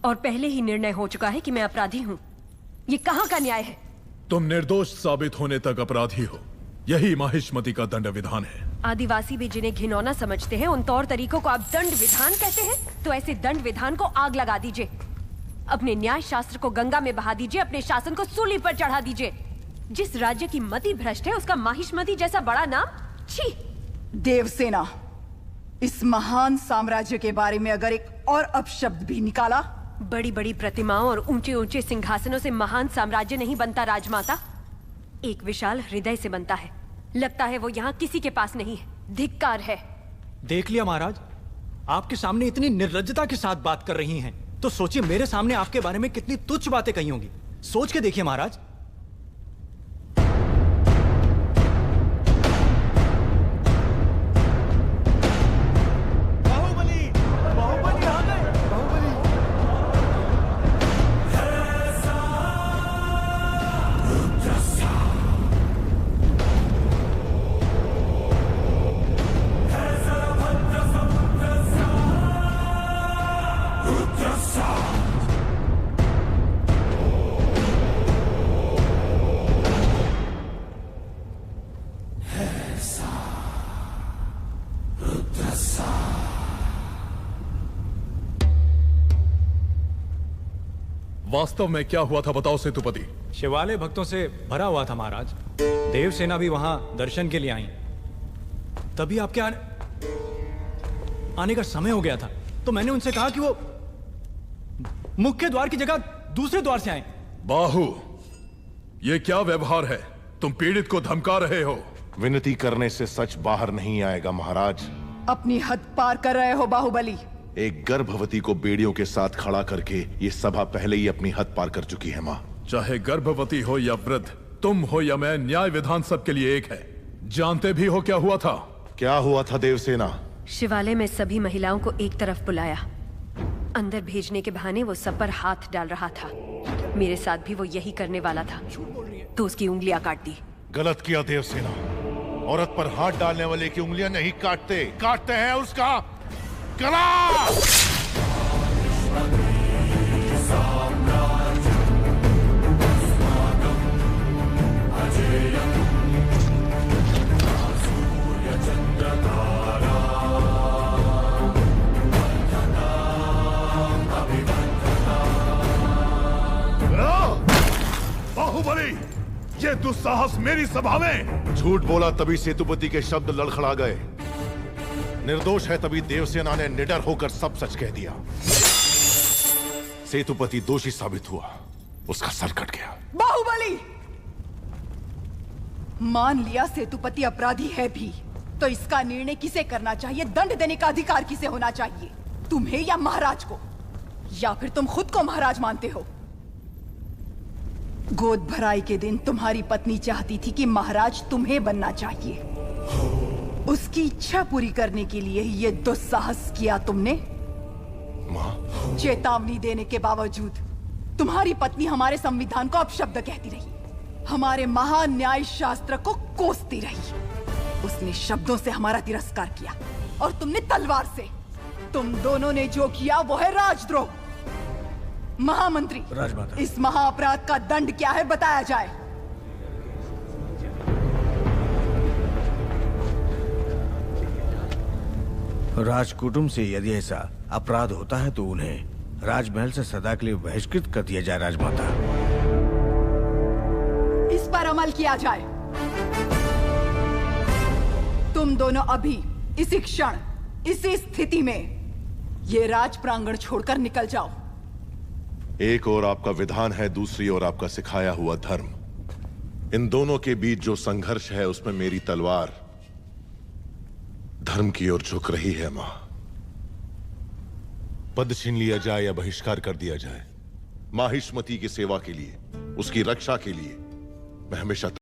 और पहले ही निर्णय हो चुका है कि मैं अपराधी हूँ। ये कहाँ का न्याय है? तुम निर्दोष साबित होने तक अपराधी हो, यही माहिष्मति का दंड विधान है। आदिवासी भी जिन्हें घिनौना समझते हैं, उन तौर तरीकों को आप दंड विधान कहते हैं? तो ऐसे दंड विधान को आग लगा दीजिए, अपने न्याय शास्त्र को गंगा में बहा दीजिए, अपने शासन को सूली पर चढ़ा दीजिए। जिस राज्य की मति भ्रष्ट है, उसका माहिष्मति जैसा बड़ा नाम, छी! देवसेना, इस महान साम्राज्य के बारे में अगर एक और अपशब्द भी निकाला। बड़ी बड़ी प्रतिमाओं और ऊंचे ऊंचे सिंहासनों से महान साम्राज्य नहीं बनता राजमाता, एक विशाल हृदय से बनता है। लगता है वो यहाँ किसी के पास नहीं है। धिक्कार है। देख लिया महाराज, आपके सामने इतनी निर्लज्जता के साथ बात कर रही हैं, तो सोचिए मेरे सामने आपके बारे में कितनी तुच्छ बातें कही होंगी। सोच के देखिए महाराज। वास्तव में क्या हुआ था बताओ सेतुपति। शिवालय भक्तों से भरा हुआ था महाराज। देवसेना भी वहां दर्शन के लिए आई। तभी आपके आने का समय हो गया था, तो मैंने उनसे कहा कि वो मुख्य द्वार की जगह दूसरे द्वार से आए। बाहु, ये क्या व्यवहार है? तुम पीड़ित को धमका रहे हो। विनती करने से सच बाहर नहीं आएगा महाराज। अपनी हद पार कर रहे हो बाहुबली। एक गर्भवती को बेड़ियों के साथ खड़ा करके ये सभा पहले ही अपनी हद पार कर चुकी है माँ। चाहे गर्भवती हो या वृद्ध, तुम हो या मैं, न्याय विधान सबके लिए एक है। जानते भी हो क्या हुआ था? क्या हुआ था देवसेना? शिवालय में सभी महिलाओं को एक तरफ बुलाया, अंदर भेजने के बहाने वो सब पर हाथ डाल रहा था। मेरे साथ भी वो यही करने वाला था, तो उसकी उंगलियां काट दी। गलत किया देवसेना। औरत पर हाथ डालने वाले की उंगलियां नहीं काटते, काटते हैं उसका गला। बाहुबली, ये दुस्साहस मेरी सभा में! झूठ बोला तभी सेतुपति के शब्द लड़खड़ा गए। निर्दोष है तभी देवसेना ने निडर होकर सब सच कह दिया। सेतुपति दोषी साबित हुआ, उसका सर कट गया। बाहुबली, मान लिया सेतुपति अपराधी है भी, तो इसका निर्णय किसे करना चाहिए, दंड देने का अधिकार किसे होना चाहिए, तुम्हें या महाराज को? या फिर तुम खुद को महाराज मानते हो? गोद भराई के दिन तुम्हारी पत्नी चाहती थी कि महाराज तुम्हें बनना चाहिए। उसकी इच्छा पूरी करने के लिए ये दुस्साहस किया तुमने। माँ, चेतावनी देने के बावजूद तुम्हारी पत्नी हमारे संविधान को अपशब्द कहती रही, हमारे महान न्याय शास्त्र को कोसती रही। उसने शब्दों से हमारा तिरस्कार किया और तुमने तलवार से। तुम दोनों ने जो किया वो है राजद्रोह। महामंत्री, राजमाता, इस महाअपराध का दंड क्या है बताया जाए। राजकुटुंब से यदि ऐसा अपराध होता है तो उन्हें राजमहल से सदा के लिए बहिष्कृत कर दिया जाए राजमाता। इस पर अमल किया जाए। तुम दोनों अभी, इसी क्षण, इसी स्थिति में ये राज प्रांगण छोड़कर निकल जाओ। एक और आपका विधान है, दूसरी ओर आपका सिखाया हुआ धर्म। इन दोनों के बीच जो संघर्ष है उसमें मेरी तलवार धर्म की ओर झुक रही है मां। पद छीन लिया जाए या बहिष्कार कर दिया जाए, माहिष्मति की सेवा के लिए, उसकी रक्षा के लिए मैं हमेशा